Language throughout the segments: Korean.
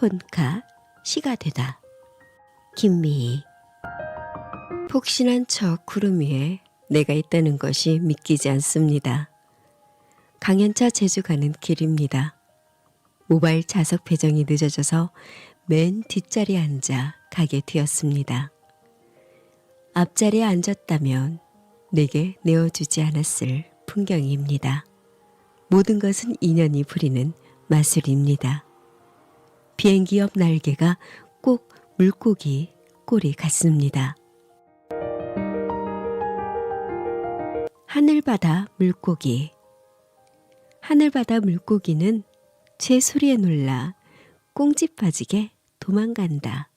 폰카 시가 되다. 김미희. 폭신한 척 구름 위에 내가 있다는 것이 믿기지 않습니다. 강연차 제주 가는 길입니다. 모바일 좌석 배정이 늦어져서 맨 뒷자리에 앉아 가게 되었습니다. 앞자리에 앉았다면 내게 내어주지 않았을 풍경입니다. 모든 것은 인연이 부리는 마술입니다. 비행기 옆 날개가 꼭 물고기 꼬리 같습니다. 하늘바다 물고기. 하늘바다 물고기는 제 소리에 놀라 꽁지 빠지게 도망간다.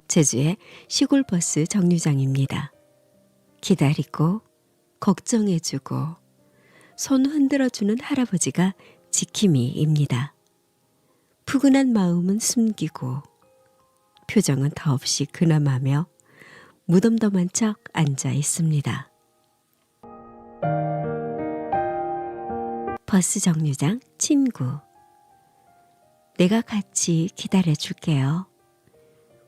제주의 시골버스 정류장입니다. 기다리고 걱정해주고 손 흔들어주는 할아버지가 지킴이입니다. 푸근한 마음은 숨기고 표정은 더없이 근엄하며 무덤덤한 척 앉아 있습니다. 버스 정류장 친구. 내가 같이 기다려줄게요.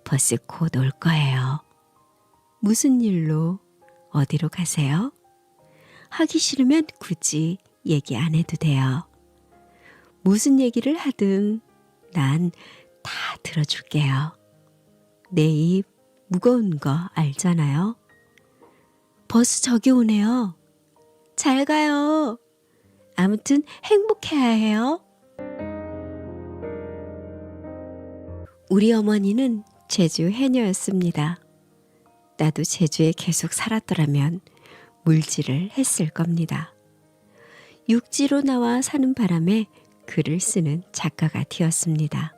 버스 곧 올 거예요. 무슨 일로 어디로 가세요? 하기 싫으면 굳이 얘기 안 해도 돼요. 무슨 얘기를 하든 난 다 들어줄게요. 내 입 무거운 거 알잖아요. 버스 저기 오네요. 잘 가요. 아무튼 행복해야 해요. 우리 어머니는 제주 해녀였습니다. 나도 제주에 계속 살았더라면 물질을 했을 겁니다. 육지로 나와 사는 바람에 글을 쓰는 작가가 되었습니다.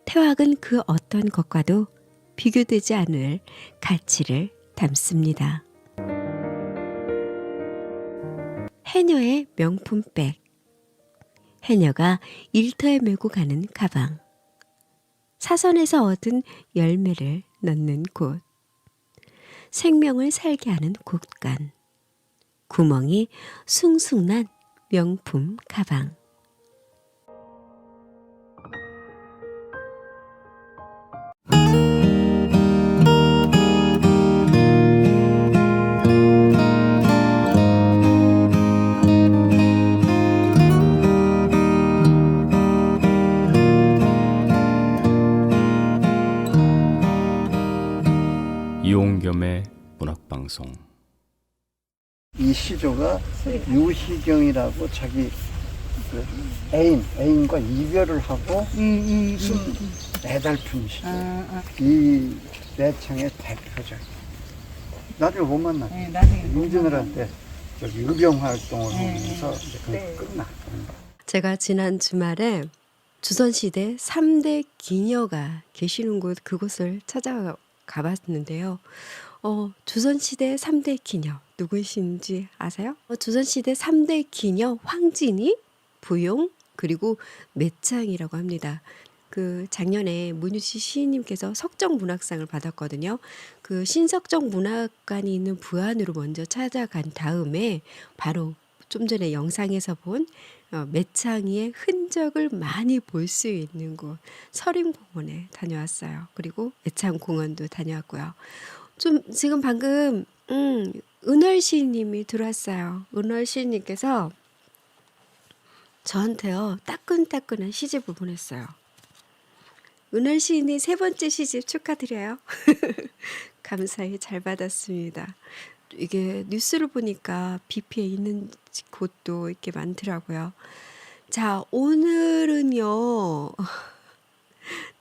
태학은 그 어떤 것과도 비교되지 않을 가치를 담습니다. 해녀의 명품백. 해녀가 일터에 메고 가는 가방. 사선에서 얻은 열매를 넣는 곳. 생명을 살게 하는 곳간. 구멍이 숭숭 난 명품 가방. 이용겸의 문학방송. 이 시조가 유희경이라고 자기 그 애인과 이별을 하고 쓴 애달픈 시조. 이 내창의 대표작. 나중에 못 만났죠. 네, 나중에 못 임진왜란 저기 의병 활동을 하면서 이제 그게 끝나. 제가 지난 주말에 조선시대 3대 기녀가 계시는 곳, 그곳을 찾아가 봤는데요. 조선시대 3대 기녀 누구신지 아세요? 조선시대 3대 기녀 황진이, 부용, 그리고 매창이라고 합니다. 그 작년에 문유시 시인님께서 석정문학상을 받았거든요. 그 신석정 문학관이 있는 부안으로 먼저 찾아간 다음에 바로 좀 전에 영상에서 본 매창이의 흔적을 많이 볼 수 있는 곳 서림공원에 다녀왔어요. 그리고 매창공원도 다녀왔고요. 좀 지금 방금 은월 시인님이 들어왔어요. 은월 시인님께서 저한테요 따끈따끈한 시집을 보냈어요. 은월 시인이 3번째 시집 축하드려요. 감사히 잘 받았습니다. 이게 뉴스를 보니까 비피에 있는 곳도 이렇게 많더라고요. 자, 오늘은요.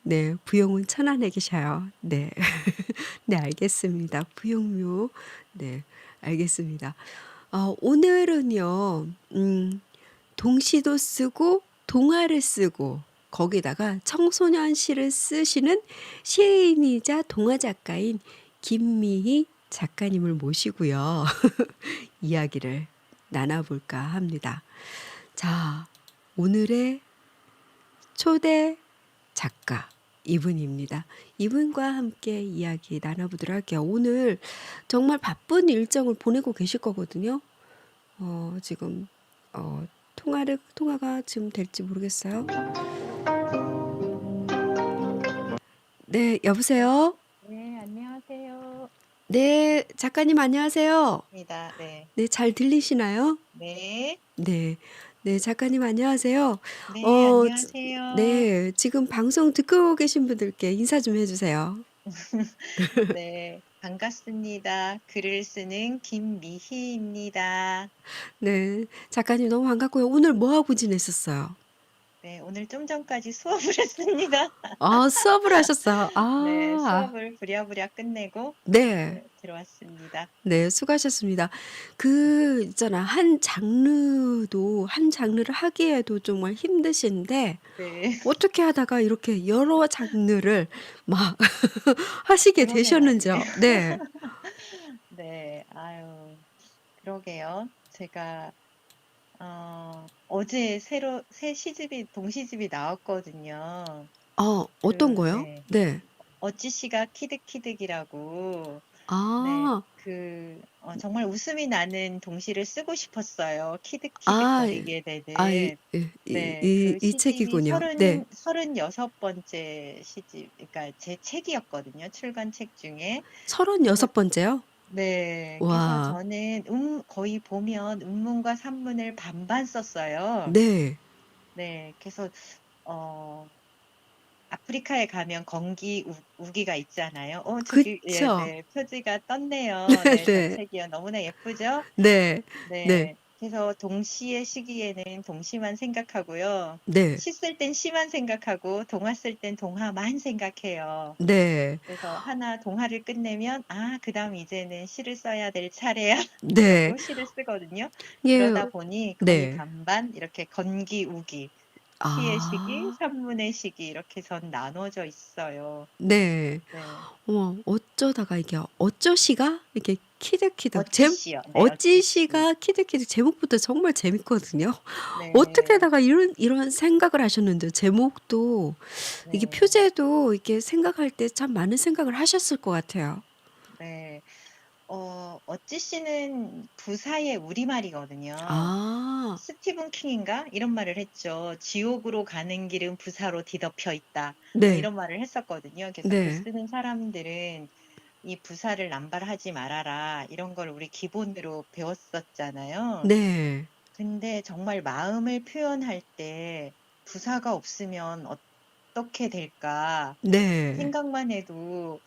네, 부용은 천안에 계셔요. 네. 네, 알겠습니다. 부용묘. 네, 알겠습니다. 오늘은요. 동시도 쓰고 동화를 쓰고 거기다가 청소년 시를 쓰시는 시인이자 동화 작가인 김미희 작가님을 모시고요. 이야기를 나눠볼까 합니다. 자, 오늘의 초대 작가 이분입니다. 이분과 함께 이야기 나눠보도록 할게요. 오늘 정말 바쁜 일정을 보내고 계실 거거든요. 지금 통화가 지금 될지 모르겠어요. 네, 여보세요? 네, 안녕하세요. 네, 작가님 안녕하세요. 입니다. 네. 네, 잘 들리시나요? 네. 네. 네, 작가님 안녕하세요. 네, 지- 안녕하세요. 네, 지금 방송 듣고 계신 분들께 인사 좀 해주세요. 네, 반갑습니다. 글을 쓰는 김미희입니다. 네, 작가님 너무 반갑고요. 오늘 뭐 하고 지냈었어요? 네, 오늘 좀 전까지 수업을 했습니다. 아, 수업을 하셨어요. 네, 아, 수업을 부랴부랴 끝내고 네. 들어왔습니다. 네, 수고하셨습니다. 있잖아. 한 장르를 하기에도 정말 힘드신데, 네, 어떻게 하다가 이렇게 여러 장르를 막 하시게 그러게 되셨는지요? 말이에요. 네. 네, 아유, 그러게요. 제가 어제 새 동시집이 나왔거든요. 어떤 거요? 네. 네. 어찌씨가 키득키득이라고. 네, 아, 정말 웃음이 나는 동시를 쓰고 싶었어요. 키득키득 아, 거리게 이, 되는. 이, 네, 그 이 시집이 책이군요. 네. 36번째 시집, 그러니까 제 책이었거든요. 출간 책 중에. 그래서, 36번째요? 네, 그래서 와, 저는 거의 보면 음문과 산문을 반반 썼어요. 네. 네, 그래서, 어, 아프리카에 가면 우기가 있잖아요. 예, 그쵸? 네, 표지가 떴네요. 네, 저 네. 책이요. 너무나 예쁘죠? 네. 네. 네. 그래서 동시의 시기에는 동시만 생각하고요. 네. 시 쓸 땐 시만 생각하고, 동화 쓸 땐 동화만 생각해요. 네. 그래서 하나 동화를 끝내면, 그 다음 이제는 시를 써야 될 차례야. 네. 이러고 시를 쓰거든요. 예, 그러다 보니 거의 네. 반반, 이렇게 건기, 우기. 시의 시기, 아, 산문의 시기 이렇게 전 나눠져 있어요. 네. 네, 어쩌다가 이게 어쩌시가 이렇게 키득키득 어찌시요. 네, 어찌시. 어찌시가 키득키득 제목부터 정말 재밌거든요. 어떻게 네, 하다가 이런 생각을 하셨는데 제목도 이게 네, 표제도 이렇게 생각할 때 참 많은 생각을 하셨을 것 같아요. 네. 어찌시는 부사의 우리말이거든요. 아, 스티븐 킹인가? 이런 말을 했죠. 지옥으로 가는 길은 부사로 뒤덮여 있다. 네, 이런 말을 했었거든요. 그래서 글 네, 쓰는 사람들은 이 부사를 남발하지 말아라. 이런 걸 우리 기본으로 배웠었잖아요. 네, 근데 정말 마음을 표현할 때 부사가 없으면 어떻게 될까 네. 생각만 해도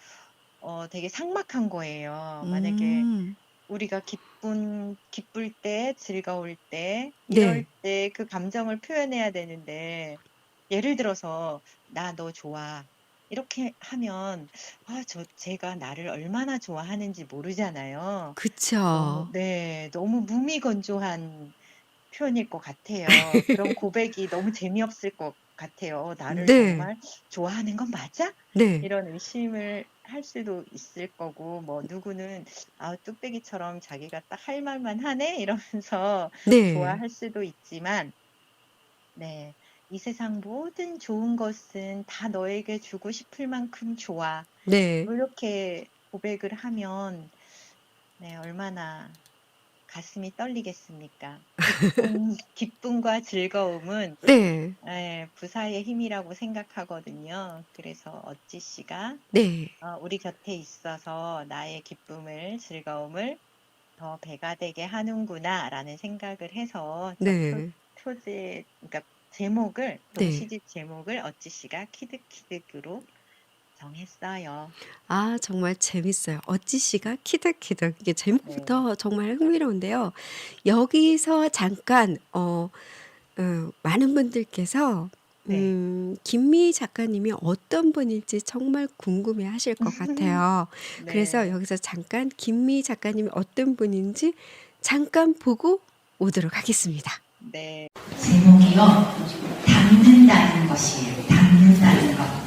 되게 삭막한 거예요. 만약에 음, 우리가 기쁠 때, 즐거울 때, 이럴 네, 때 그 감정을 표현해야 되는데, 예를 들어서, 나 너 좋아. 이렇게 하면, 제가 나를 얼마나 좋아하는지 모르잖아요. 그쵸. 너무 무미건조한 표현일 것 같아요. 그런 고백이 너무 재미없을 것 같아요. 나를 네, 정말 좋아하는 건 맞아? 네, 이런 의심을 할 수도 있을 거고, 뭐, 누구는, 뚝배기처럼 자기가 딱 할 말만 하네? 이러면서 네, 좋아할 수도 있지만, 네. 이 세상 모든 좋은 것은 다 너에게 주고 싶을 만큼 좋아. 네, 이렇게 고백을 하면, 네, 얼마나 가슴이 떨리겠습니까? 기쁨과 즐거움은 네, 부사의 힘이라고 생각하거든요. 그래서 어찌씨가 네, 우리 곁에 있어서 나의 기쁨을, 즐거움을 더 배가 되게 하는구나라는 생각을 해서 네, 그러니까 제목을, 네. 동시집 제목을 어찌씨가 키득키득으로 정했어요. 아, 정말 재밌어요. 어찌씨가 키득키득. 이게 네. 제목부터 정말 흥미로운데요. 여기서 잠깐, 많은 분들께서, 네. 김미 작가님이 어떤 분일지 정말 궁금해 하실 것 같아요. 그래서 네. 여기서 잠깐 김미 작가님이 어떤 분인지 잠깐 보고 오도록 하겠습니다. 네. 제목이요. 닮는다는 것이에요. 닮는다는 것.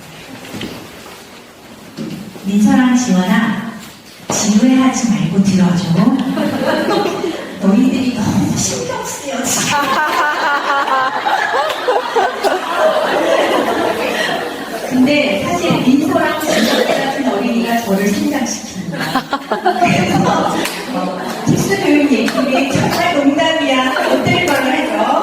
민서랑 지원아, 지루해하지 말고 들어줘. 너희들이 너무 신경 쓰여 지금. 근데 사실 민서랑 지원 같은 어린이가 저를 신장시키는 거야. 그래서 tip스 교육 얘기는 정말 농담이야. 못 될 거를 해서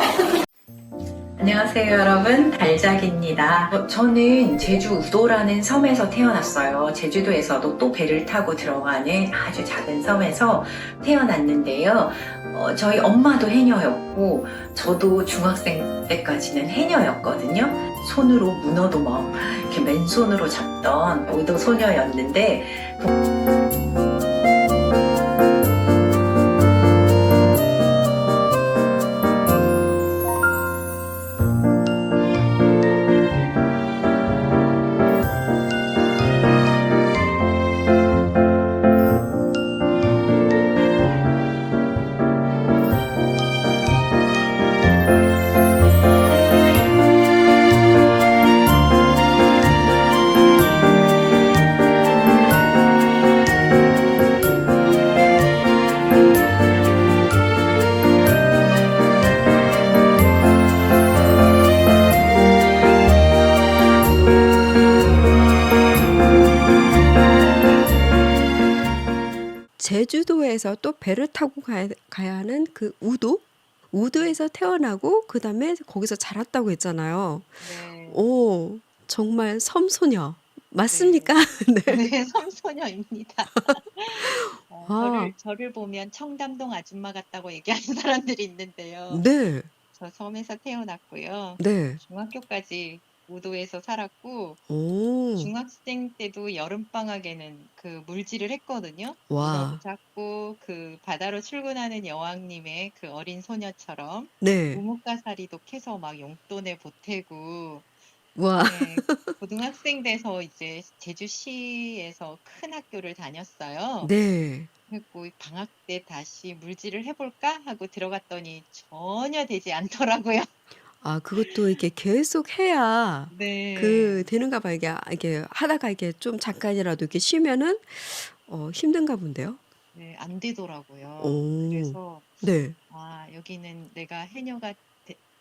안녕하세요 여러분, 달작입니다. 저는 제주 우도라는 섬에서 태어났어요. 제주도에서도 또 배를 타고 들어가는 아주 작은 섬에서 태어났는데요. 저희 엄마도 해녀였고 저도 중학생 때까지는 해녀였거든요. 손으로 문어도 막 이렇게 맨손으로 잡던 우도 소녀였는데 제주도에서 또 배를 타고 가야 하는 그 우도? 우도에서 태어나고 그다음에 거기서 자랐다고 했잖아요. 네. 오, 정말 섬소녀. 맞습니까? 네. 네, 섬소녀입니다. 아, 저를 보면 청담동 아줌마 같다고 얘기하는 사람들이 있는데요. 네. 저 섬에서 태어났고요. 네. 중학교까지 우도에서 살았고, 오, 중학생 때도 여름방학에는 그 물질을 했거든요. 문어도 와. 잡고, 그 바다로 출근하는 여왕님의 그 어린 소녀처럼 네. 우뭇가사리도 캐서 막 용돈에 보태고, 와. 네, 고등학생 돼서 이제 제주시에서 큰 학교를 다녔어요. 네. 그리고 방학 때 다시 물질을 해볼까 하고 들어갔더니 전혀 되지 않더라고요. 아, 그것도 이렇게 계속 해야 네, 되는가 봐. 이게 하다가 이게 좀 잠깐이라도 이렇게 쉬면은 힘든가 본데요. 네, 안 되더라고요. 오, 그래서 네. 여기는 내가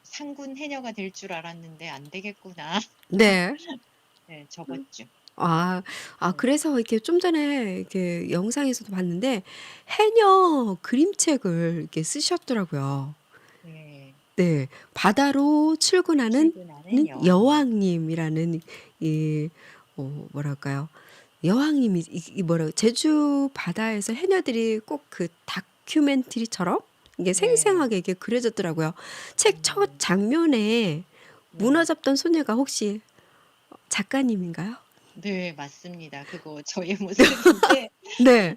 상군 해녀가 될 줄 알았는데 안 되겠구나. 네. 네, 접었죠. 아, 네, 그래서 이렇게 좀 전에 이렇게 영상에서도 봤는데 해녀 그림책을 이렇게 쓰셨더라고요. 네, 네. 바다로 출근하는 출근하는 여왕님. 여왕님이라는 이 뭐랄까요? 여왕님이 제주 바다에서 해녀들이 꼭 그 다큐멘터리처럼 이게 네, 생생하게 이게 그려졌더라고요. 책 첫 네, 장면에 문어 네. 잡던 소녀가 혹시 작가님인가요? 네, 맞습니다. 그거 저의 모습인데, 네.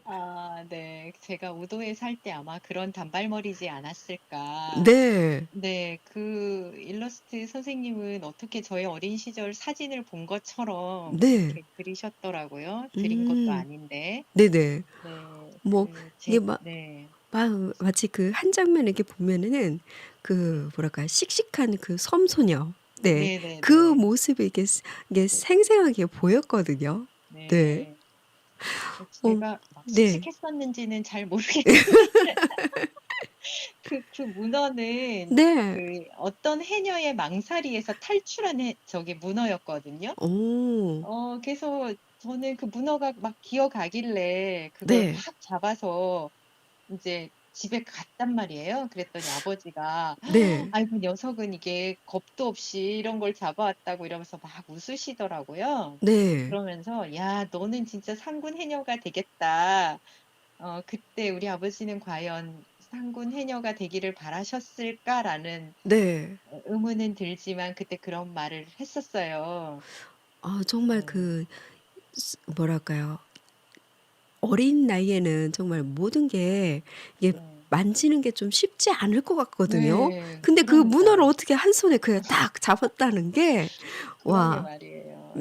네. 제가 우도에 살 때 아마 그런 단발머리지 않았을까. 네. 네, 그 일러스트 선생님은 어떻게 저의 어린 시절 사진을 본 것처럼 네. 그렇게 그리셨더라고요. 그린 것도 음. 아닌데. 네네. 네, 뭐 이게 네, 마치 그 한 장면 이렇게 보면은 네, 그 뭐랄까요? 씩씩한 그 섬소녀. 네. 그 네네네. 모습이 이게 생생하게 보였거든요. 네. 네. 어, 제가 막 네. 씩씩했었는지는 잘 모르겠는데, 그 문어는 네. 그 어떤 해녀의 망사리에서 탈출한 저게 문어였거든요. 오. 그래서 저는 그 문어가 막 기어가길래 그걸 네. 막 잡아서 이제 집에 갔단 말이에요. 그랬더니 아버지가 네. 아이고 녀석은 이게 겁도 없이 이런 걸 잡아왔다고 이러면서 막 웃으시더라고요. 네. 그러면서 야, 너는 진짜 상군 해녀가 되겠다. 그때 우리 아버지는 과연 상군 해녀가 되기를 바라셨을까라는 네. 의문은 들지만 그때 그런 말을 했었어요. 아, 정말 네. 뭐랄까요? 어린 나이에는 정말 모든 게 이게 네. 만지는 게 좀 쉽지 않을 것 같거든요. 네. 근데 그 문어를 그러니까요. 어떻게 한 손에 그냥 딱 잡았다는 게, 그러게 와, 말이에요.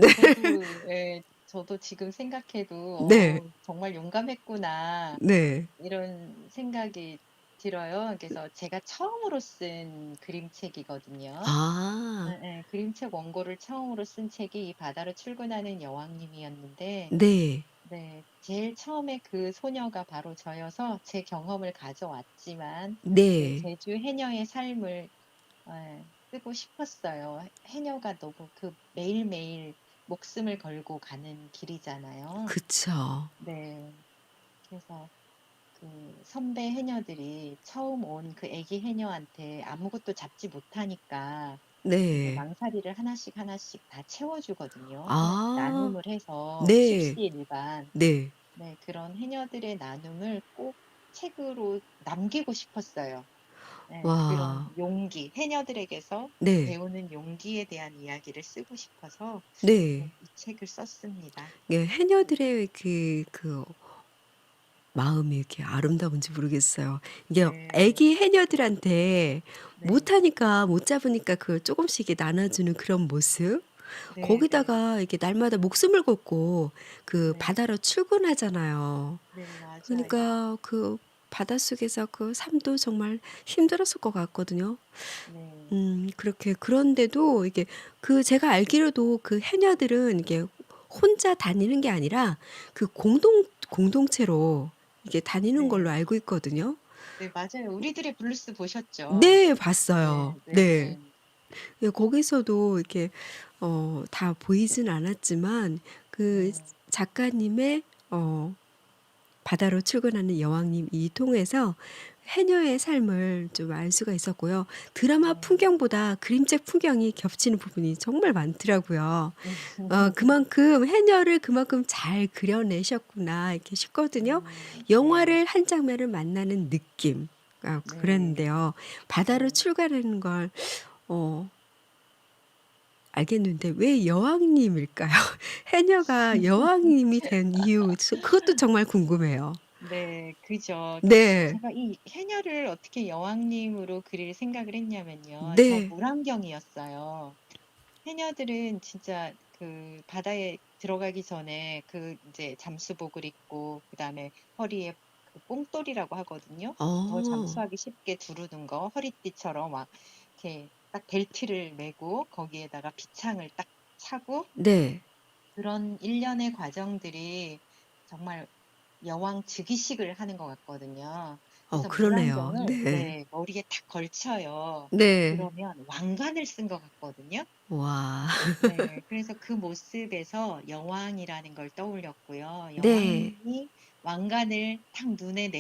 네, 저도 지금 생각해도 네, 정말 용감했구나 네, 이런 생각이 들어요. 그래서 제가 처음으로 쓴 그림책이거든요. 아, 그림책 원고를 처음으로 쓴 책이 이 바다로 출근하는 여왕님이었는데, 네, 네, 제일 처음에 그 소녀가 바로 저여서 제 경험을 가져왔지만 그 네, 제주 해녀의 삶을 쓰고 싶었어요. 해녀가 너무 그 매일매일 목숨을 걸고 가는 길이잖아요. 그쵸. 네. 그래서 그 선배 해녀들이 처음 온 그 애기 해녀한테 아무것도 잡지 못하니까 이제 네. 망사리를 하나씩 하나씩 다 채워주거든요. 하나씩 아. 나눔을 해서 네. 십시일반. 네. 네, 그런 해녀들의 나눔을 꼭 책으로 남기고 싶었어요. 네, 그런 와. 용기, 해녀들에게서 네. 배우는 용기에 대한 이야기를 쓰고 싶어서 네, 네. 이 책을 썼습니다. 예 해녀들의 그 마음이 이렇게 아름다운지 모르겠어요. 이게 네, 애기 해녀들한테 네, 못하니까 못 잡으니까 그걸 쪼금씩 이렇게 나눠주는 그런 모습. 네, 네, 거기다가 이렇게 날마다 목숨을 걸고 그 네, 바다로 출근하잖아요. 네, 맞아요. 그러니까 그 바닷속에서 그 삶도 정말 힘들었을 것 같거든요. 네, 그렇게 그런데도 이게 그 제가 알기로도 그 해녀들은 이게 혼자 다니는 게 아니라 그 공동체로 이게 다니는 네, 걸로 알고 있거든요. 네, 맞아요. 우리들의 블루스 보셨죠? 네, 네, 봤어요. 네, 네. 네, 예 거기서도 이렇게 다 보이진 않았지만 그 네, 작가님의 바다로 출근하는 여왕님 이 통해서 해녀의 삶을 좀 알 수가 있었고요. 드라마 네. 풍경보다 그림책 풍경이 겹치는 부분이 정말 많더라고요. 그만큼 해녀를 그만큼 잘 그려내셨구나 이렇게 싶거든요. 네, 영화를 한 장면을 만나는 느낌. 네, 그랬는데요. 바다로 네. 출가하는 걸 어 알겠는데 왜 여왕님일까요? 해녀가 여왕님이 된 이유 그것도 정말 궁금해요. 네, 그죠. 네. 제가 이 해녀를 어떻게 여왕님으로 그릴 생각을 했냐면요. 저 네. 물안경이었어요. 해녀들은 진짜 그 바다에 들어가기 전에 그 이제 잠수복을 입고 그다음에 허리에 그 뽕돌이라고 하거든요. 더 어. 잠수하기 쉽게 두르는 거 허리띠처럼 막 이렇게 딱 벨트를 매고 거기에다가 비창을 딱 차고 네. 그런 일련의 과정들이 정말 여왕 즉위식을 하는 것 같거든요. 그래서 그러네요. 물안경을 네. 네, 머리에 탁 걸쳐요. 네. 그러면 왕관을 쓴 것 같거든요. 와. 네. 그래서 그 모습에서 여왕이라는 걸 떠올렸고요. 네. 여왕님이 왕관을 탁 눈에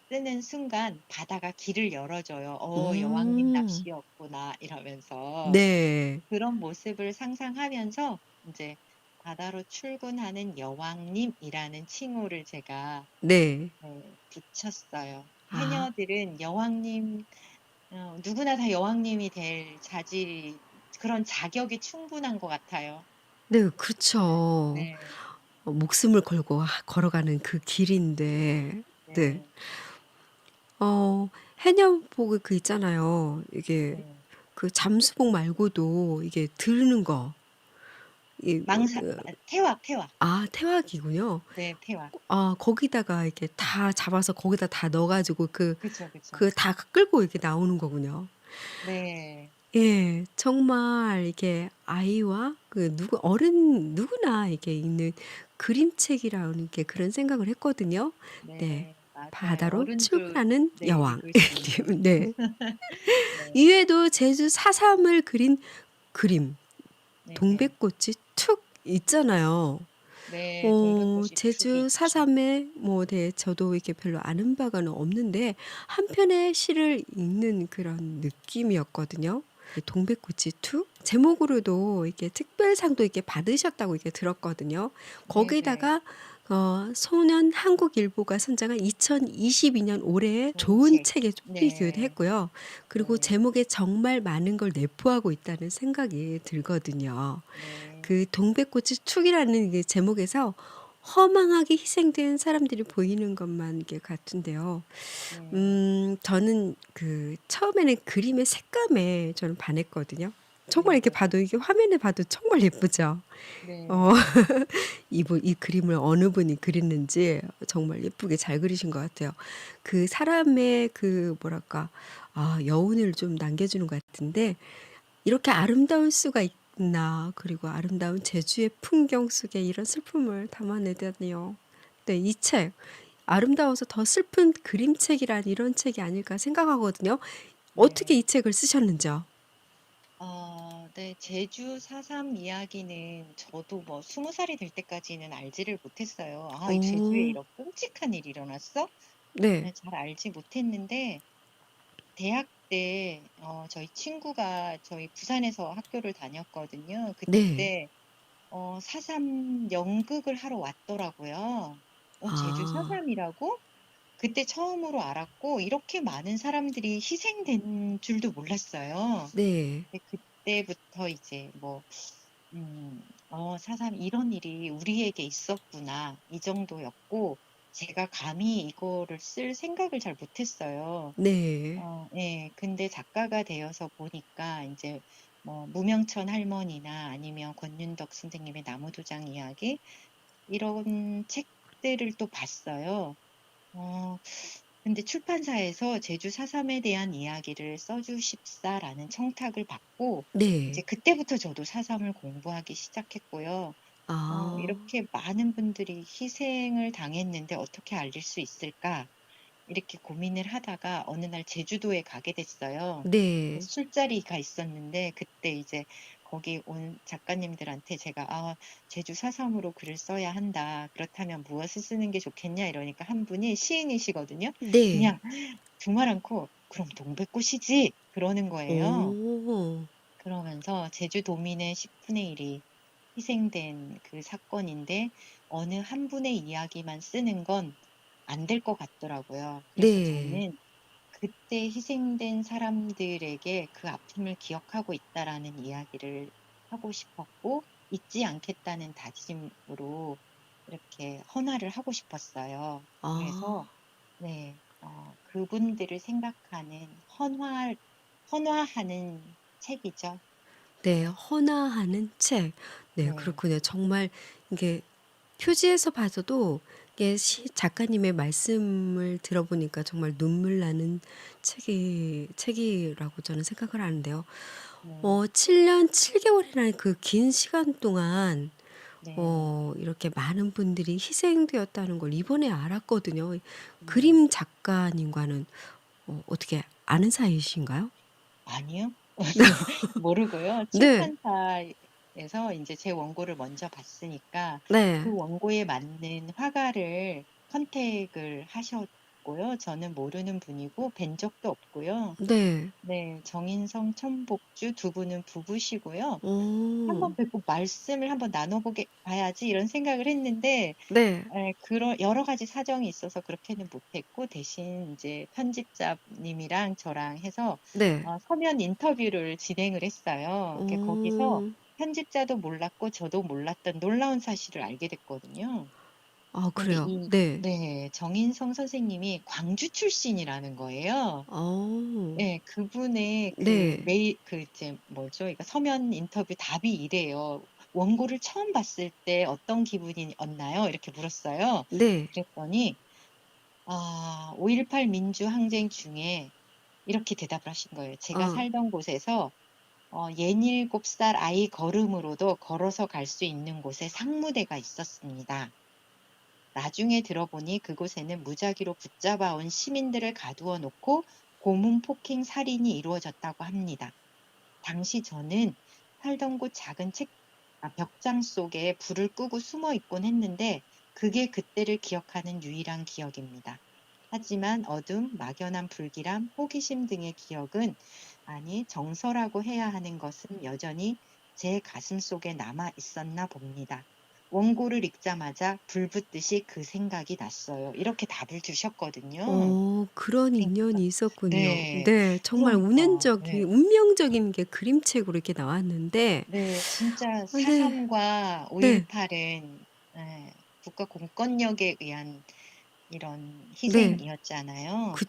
쓰는 순간 바다가 길을 열어줘요. 여왕님 음. 납시였구나 이러면서. 네. 그런 모습을 상상하면서 이제 바다로 출근하는 여왕님이라는 칭호를 제가 네. 네, 붙였어요. 아. 해녀들은 여왕님, 누구나 다 여왕님이 될 그런 자격이 충분한 것 같아요. 네 네, 그렇죠. 네, 목숨을 걸고 걸어가는 그 길인데 네. 네, 해녀복 그 있잖아요. 이게 네. 그 잠수복 말고도 이게 드는 거. 이 태왁, 태왁. 태화기군요. 네, 태왁. 거기다가 이렇게 다 잡아서 거기다 다 넣어 가지고 그쵸, 그쵸. 다 끌고 이렇게 나오는 거군요. 네, 예. 정말 이게 아이와 어른 누구나 이게 읽는 그림책이라는 게 그런 생각을 했거든요. 네. 네, 맞아요. 바다로 어른도 출근하는 네, 여왕. 읽을 수 있는. 네. 네, 이외에도 제주 4.3을 그린 그림, 네, 네. 동백꽃이 툭 있잖아요. 네, 동백꽃이 툭 제주 있죠. 4.3에 네, 저도 이렇게 별로 아는 바가는 없는데 한 편의 시를 읽는 그런 느낌이었거든요. 동백꽃이 툭 제목으로도 이렇게 특별상도 이렇게 받으셨다고 이렇게 들었거든요. 네, 네. 거기다가 소년 한국일보가 선정한 2022년 올해의 좋은 좋은 책. 책에 뽑히기도 네, 했고요. 그리고 네, 제목에 정말 많은 걸 내포하고 있다는 생각이 들거든요. 네, 그 동백꽃이 툭이라는 그 제목에서 허망하게 희생된 사람들이 보이는 것만 게 같은데요. 네, 저는 그 처음에는 그림의 색감에 저는 반했거든요. 정말 네, 이렇게 네, 봐도 이게 화면에 봐도 정말 예쁘죠. 어, 네, 이 그림을 어느 분이 그렸는지 정말 예쁘게 잘 그리신 것 같아요. 그 사람의 그 뭐랄까, 여운을 좀 남겨주는 것 같은데 이렇게 아름다울 수가 있나. 그리고 아름다운 제주의 풍경 속에 이런 슬픔을 담아내다니요. 네, 이 책. 아름다워서 더 슬픈 그림책이란 이런 책이 아닐까 생각하거든요. 어떻게 이 네. 책을 쓰셨는지요? 네, 제주 4.3 이야기는 저도 뭐 20살이 될 때까지는 알지를 못했어요. 이 제주에 오, 이런 끔찍한 일이 일어났어? 네, 네, 잘 알지 못했는데, 대학 그때 저희 친구가 저희 부산에서 학교를 다녔거든요. 네. 그때 4.3 연극을 하러 왔더라고요. 제주 아. 4.3이라고? 그때 처음으로 알았고 이렇게 많은 사람들이 희생된 줄도 몰랐어요. 네. 근데 그때부터 이제 뭐 4.3 이런 일이 우리에게 있었구나 이 정도였고 제가 감히 이거를 쓸 생각을 잘 못했어요. 네. 예. 근데 작가가 되어서 보니까 인제 뭐 무명천 할머니나 아니면 권윤덕 선생님의 나무도장 이야기 이런 책들을 또 봤어요. 어 근데 출판사에서 제주 4.3에 대한 이야기를 써 주십사라는 청탁을 받고 이제 네. 그때부터 저도 4.3을 공부하기 시작했고요. 아. 이렇게 많은 분들이 희생을 당했는데 어떻게 알릴 수 있을까? 이렇게 고민을 하다가 어느 날 제주도에 가게 됐어요. 그 네. 술자리가 있었는데 그때 이제 거기 온 작가님들한테 제가 제주 4.3으로 글을 써야 한다. 그렇다면 무엇을 쓰는 게 좋겠냐?" 이러니까 한 분이 시인이시거든요. 네. 그냥 두말 않고 "그럼 동백꽃이지." 그러는 거예요. 오. 그러면서 제주도민의 10분의 1이 희생된 그 사건인데 어느 한 분의 이야기만 쓰는 건 안 될 것 같더라고요. 그래서 네. 저는 그때 희생된 사람들에게 그 아픔을 기억하고 있다라는 이야기를 하고 싶었고 잊지 않겠다는 다짐으로 이렇게 헌화를 하고 싶었어요. 그래서 아. 네. 그분들을 생각하는 헌화하는 책이죠. 네. 헌화하는 책. 네, 네. 그렇군요. 정말 이게 표지에서 봐서도 이게 작가님의 말씀을 들어보니까 정말 눈물 나는 책이라고 저는 생각을 하는데요. 네. 7년 7개월이라는 그 긴 시간 동안 네. 이렇게 많은 분들이 희생되었다는 걸 이번에 알았거든요. 네. 그림 작가님과는 어떻게 아는 사이이신가요? 아니요. 모르고요. 네. 출판사에서 인제 제 원고를 먼저 봤으니까 그 네. 원고에 맞는 화가를 컨택을 하셨고요. 저는 모르는 분이고 뵌 적도 없고요. 네. 네. 정인성, 천복주 두 분은 부부시고요. 오. 한번 뵙고 '말씀을 한번 나눠 봐야지.' 이런 생각을 했는데 네. 그런 여러 가지 사정이 있어서 그렇게는 못했고 대신 인제 편집자님이랑 저랑 해서 네. 서면 인터뷰를 진행을 했어요. 거기서 어. 편집자도 몰랐고 저도 몰랐던 놀라운 사실을 알게 됐거든요. 아, 그런데 그래요? 네. 네. 정인성 선생님이 광주 출신이라는 거예요. 어. 예. 그분의 그 네. 메일 그 이제 뭐죠? 이거 서면 인터뷰 답이 이래요. "원고를 처음 봤을 때 어떤 기분이었나요?" 이렇게 물었어요. 네. 그랬더니 5.18 민주항쟁 중에 이렇게 대답을 하신 거예요. "제가 어. 살던 곳에서 67살 아이 걸음으로도 걸어서 갈 수 있는 곳에 상무대가 있었습니다. 나중에 들어보니 그곳에는 무작위로 붙잡아 온 시민들을 가두어 놓고 고문 폭행 살인이 이루어졌다고 합니다. 당시 저는 살던 곳 작은 벽장 속에 불을 끄고 숨어 있곤 했는데 그게 그때를 기억하는 유일한 기억입니다. 하지만 어둠, 막연한 불길함, 호기심 등의 기억은 아니 정서라고 해야 하는 것은 여전히 제 가슴 속에 남아 있었나 봅니다. 원고를 읽자마자 불붙듯이 그 생각이 났어요. 이렇게 답을 주셨거든요. 그런 그러니까 인연이 있었군요. 네. 네. 정말 그러니까 네. 운명적인 게 그림책으로 이렇게 나왔는데 네. 진짜 네. 4.3과 네. 5.18은 국가 공권력에 의한 이런 네. 희생이었잖아요.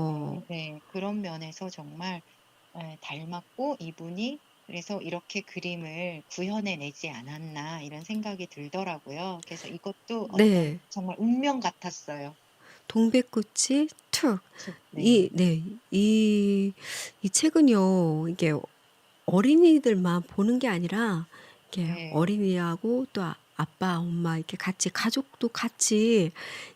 네. 그쵸. 네. 그런 면에서 정말 닮았고 이분이 그래서 이렇게 그림을 구현해 내지 않았나 이런 생각이 들더라고요. 그래서 이것도 어떤 네. 정말 운명 같았어요. 동백꽃이 툭. 네. 네. 이 이 책은요. 이게 어린이들만 보는 게 아니라 이렇게 네. 어린이하고 또 아빠, 엄마 이렇게 같이 가족도 같이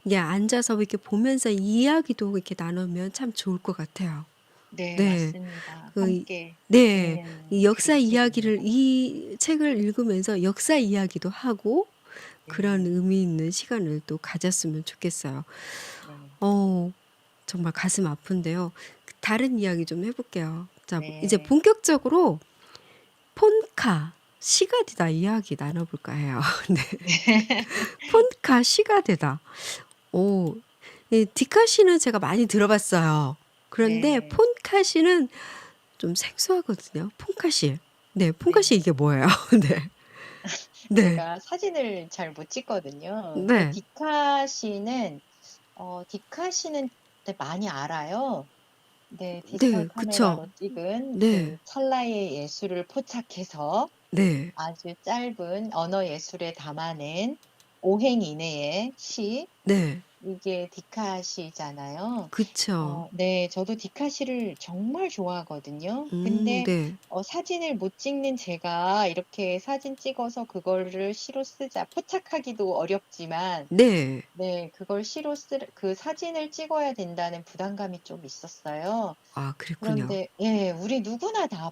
이게 앉아서 이렇게 보면서 이야기도 이렇게 나누면 참 좋을 것 같아요. 네. 네. 맞습니다. 그 함께 네. 이 읽는 역사 이야기를 그림책입니다. 이 책을 읽으면서 역사 이야기도 하고 그런 네. 의미 있는 시간을 또 가졌으면 좋겠어요. 네. 어 정말 가슴 아픈데요. 다른 이야기 좀 해볼게요. 자, 이제 네. 본격적으로 폰카 시가되다 이야기 나눠볼까 해요. 네. 폰카 시가되다. 오, 이 디카시는 제가 많이 들어봤어요. 그런데 네. 폰카시는 좀 생소하거든요. 폰카시. 네, 폰카시 네. 이게 뭐예요? 네. 네. 제가 사진을 잘 못 찍거든요. 네. 디카 씨는 네, 많이 알아요. 네, 디지털 네, 그쵸. 카메라로 찍은 네. 그 찰나의 예술을 포착해서 네. 아주 짧은 언어 예술에 담아낸 오행 이내의 시, 네. 이게 디카시잖아요. 그쵸. 네, 저도 디카시를 정말 좋아하거든요. 근데 네. 사진을 못 찍는 제가 이렇게 사진 찍어서 그거를 시로 쓰자, 포착하기도 어렵지만, 네. 네, 그 사진을 찍어야 된다는 부담감이 좀 있었어요. 아, 그랬군요. 그런데, 예, 우리 누구나 다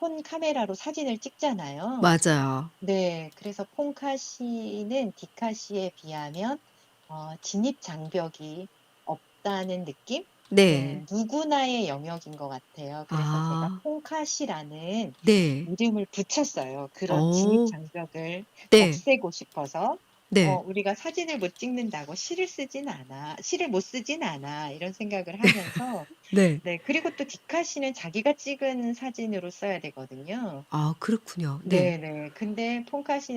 폰 카메라로 사진을 찍잖아요. 맞아요. 네, 그래서 폰카시는 디카시에 비하면 진입 장벽이 없다는 느낌? 네. 누구나의 영역인 것 같아요. 그래서 제가 아, 폰카시라는 네. 이름을 붙였어요. 그런 진입 어, 장벽을 네. 없애고 싶어서. 네. 우리가 사진을 못 찍는다고 시를 못 쓰진 않아. 이런 생각을 하면서, 네. 네, 그리고 또 디카시는 자기가 찍은 사진으로 써야 되거든요. 아, 그렇군요. 네. 네네. 근데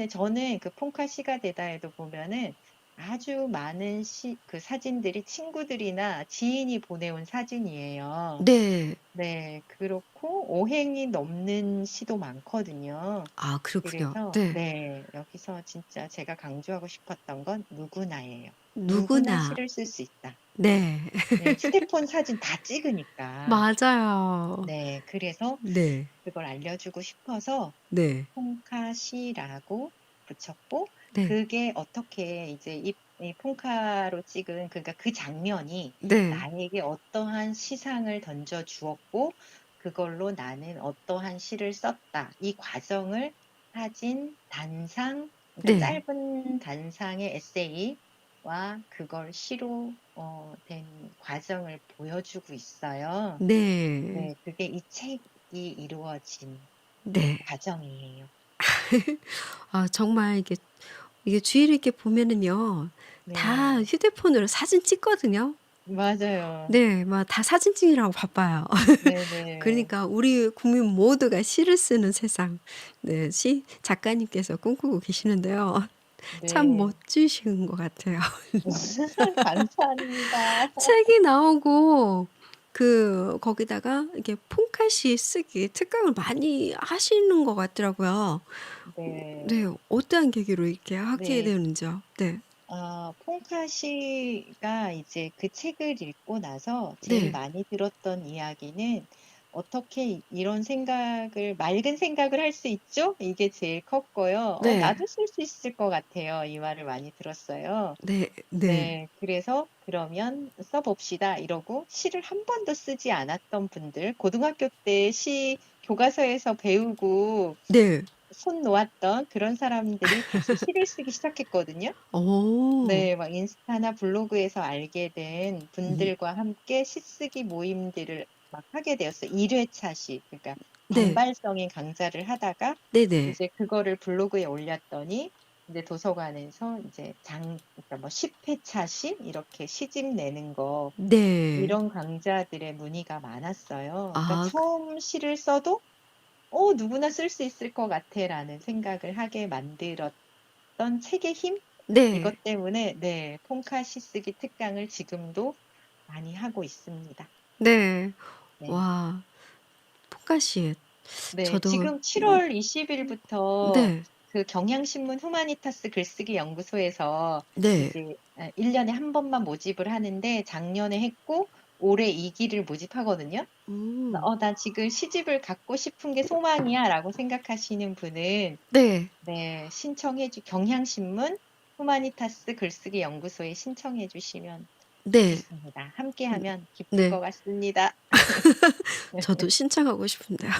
저는 그 폰카시가 되다에도 보면은 아주 많은 그 사진들이 친구들이나 지인이 보내온 사진이에요. 네. 네, 그렇고 오행이 넘는 시도 많거든요. 아, 그렇군요. 그래서, 네. 네, 여기서 진짜 제가 강조하고 싶었던 건 누구나예요. 누구나 누구나. 시를 쓸 수 있다. 네. 네, 휴대폰 사진 다 찍으니까. 맞아요. 네, 그래서 네. 그걸 알려주고 싶어서 네. 폰카시라고 붙였고, 네. 그게 어떻게 이제 이 폰카로 찍은, 그러니까 그 장면이 네. 나에게 어떠한 시상을 던져 주었고, 그걸로 나는 어떠한 시를 썼다. 이 과정을 사진, 단상, 그러니까 네. 짧은 단상의 에세이와 그걸 시로 된 과정을 보여주고 있어요. 네. 네, 그게 이 책이 이루어진 네. 과정이에요. 아, 정말 이게 주의를 이렇게 보면은요. 다 네, 휴대폰으로 사진 찍거든요. 맞아요. 네, 막 다 사진 찍느라고 바빠요. 네네. 그러니까 우리 국민 모두가 시를 쓰는 세상. 네, 작가님께서 꿈꾸고 계시는데요. 참 네. 멋지신 것 같아요. 감사합니다. 책이 나오고 거기다가 이게 폰카시 쓰기 특강을 많이 하시는 것 같더라고요. 네. 네, 어떠한 계기로 이렇게 하게 네. 되는지요? 네. 폰카시가 이제 그 책을 읽고 나서 제일 네. 많이 들었던 이야기는 어떻게 이런 맑은 생각을 할 수 있죠? 이게 제일 컸고요. 네. 나도 쓸 수 있을 것 같아요. 이 말을 많이 들었어요. 네. 네. 네, 그래서 그러면 써봅시다 이러고 시를 한 번도 쓰지 않았던 분들, 고등학교 때 시 교과서에서 배우고 네. 손 놓았던 그런 사람들이 다시 시를 쓰기 시작했거든요. 오. 네, 막 인스타나 블로그에서 알게 된 음. 분들과 함께 시쓰기 모임들을 막 하게 되었어요. 1회차 시, 그러니까 네. 단발성인 강좌를 하다가 네네. 이제 그거를 블로그에 올렸더니 이제 도서관에서 이제 그러니까 뭐 10회차 시 이렇게 시집 내는 거 네. 이런 강좌들의 문의가 많았어요. 그러니까 아, 처음 시를 써도 누구나 쓸 수 있을 것 같아라는 생각을 하게 만들었던 책의 힘? 네. 이것 때문에 네, 폰카시 쓰기 특강을 지금도 많이 하고 있습니다. 네. 네. 와, 폰카시. 네, 저도 지금 7월 20일부터 네. 그 경향신문 후마니타스 글쓰기 연구소에서 네. 이제 1년에 한 번만 모집을 하는데 작년에 했고 올해 2기를 모집하거든요. 나 지금 시집을 갖고 싶은 게 소망이야라고 생각하시는 분은 네. 네, 경향신문 후마니타스 글쓰기 연구소에 신청해 주시면 네. 좋습니다. 함께하면 기쁠 네. 것 같습니다. 저도 신청하고 싶은데요.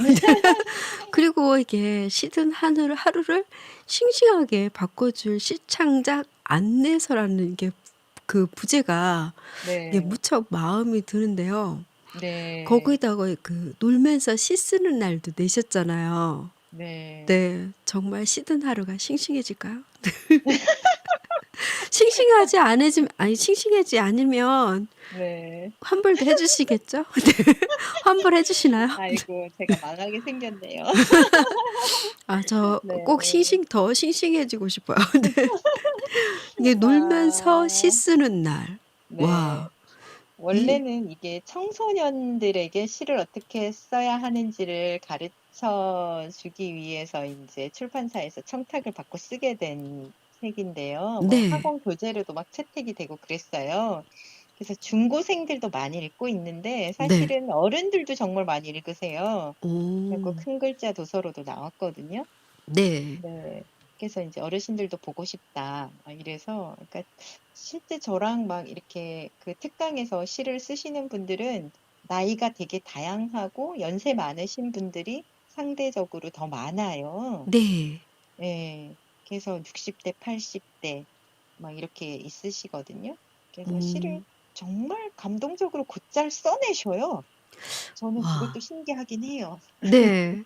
그리고 이게 시든 하루를 싱싱하게 바꿔줄 시창작 안내서라는 게 그 부제가 이게 네. 무척 마음이 드는데요. 네. 거기다가 그 놀면서 시 쓰는 날도 내셨잖아요. 네. 네, 정말 쉬던 하루가 싱싱해질까요? 싱싱하지 않으면 아니 싱싱하지 않으면 네. 환불도 해주시겠죠? 네, 환불해 주시나요? 아이고, 제가 망하게 생겼네요. 아, 저 꼭 네. 더 싱싱해지고 싶어요. 네. 이게 놀면서 시 아, 쓰는 날. 네. 와, 이, 원래는 이게 청소년들에게 시를 어떻게 써야 하는지를 가르쳐 주기 위해서 이제 출판사에서 청탁을 받고 쓰게 된 책인데요. 뭐 네. 학원 교재로도 막 채택이 되고 그랬어요. 그래서 중고생들도 많이 읽고 있는데 네. 사실은 어른들도 정말 많이 읽으세요. 그리고 오, 큰 글자 도서로도 나왔거든요. 네. 네. 그래서 이제 어르신들도 보고 싶다. 막 이래서, 그러니까 실제 저랑 막 이렇게 그 특강에서 시를 쓰시는 분들은 나이가 되게 다양하고 연세 많으신 분들이 상대적으로 더 많아요. 네. 예. 그래서 60대, 80대 막 이렇게 있으시거든요. 그래서 시를 음, 정말 감동적으로 곧잘 써내셔요. 저는 그것도 와, 신기하긴 해요. 네.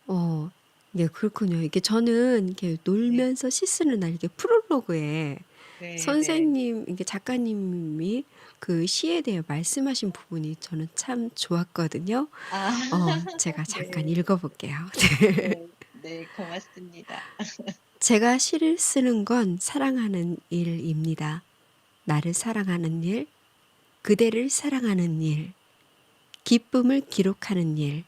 어, 예, 그렇군요. 이게 저는 이게 네, 놀면서 시 쓰는 날, 이게 프롤로그에 네, 네. 선생님, 이게 작가님이 그 시에 대해 말씀하신 부분이 저는 참 좋았거든요. 아, 제가 잠깐 네, 읽어볼게요. 네, 네, 고맙습니다. 제가 시를 쓰는 건 사랑하는 일입니다. 나를 사랑하는 일, 그대를 사랑하는 일, 기쁨을 기록하는 일,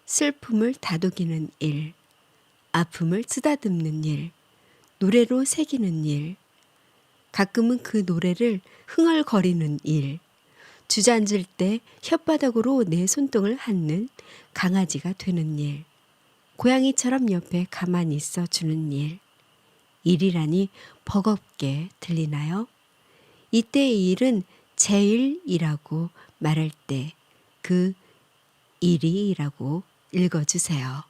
슬픔을 다독이는 일, 아픔을 쓰다듬는 일, 노래로 새기는 일, 가끔은 그 노래를 흥얼거리는 일, 주저앉을 때 혓바닥으로 내 손등을 핥는 강아지가 되는 일, 고양이처럼 옆에 가만히 있어 주는 일, 일이라니 버겁게 들리나요? 이때의 일은 제일이라고 말할 때 그 일이라고 읽어주세요.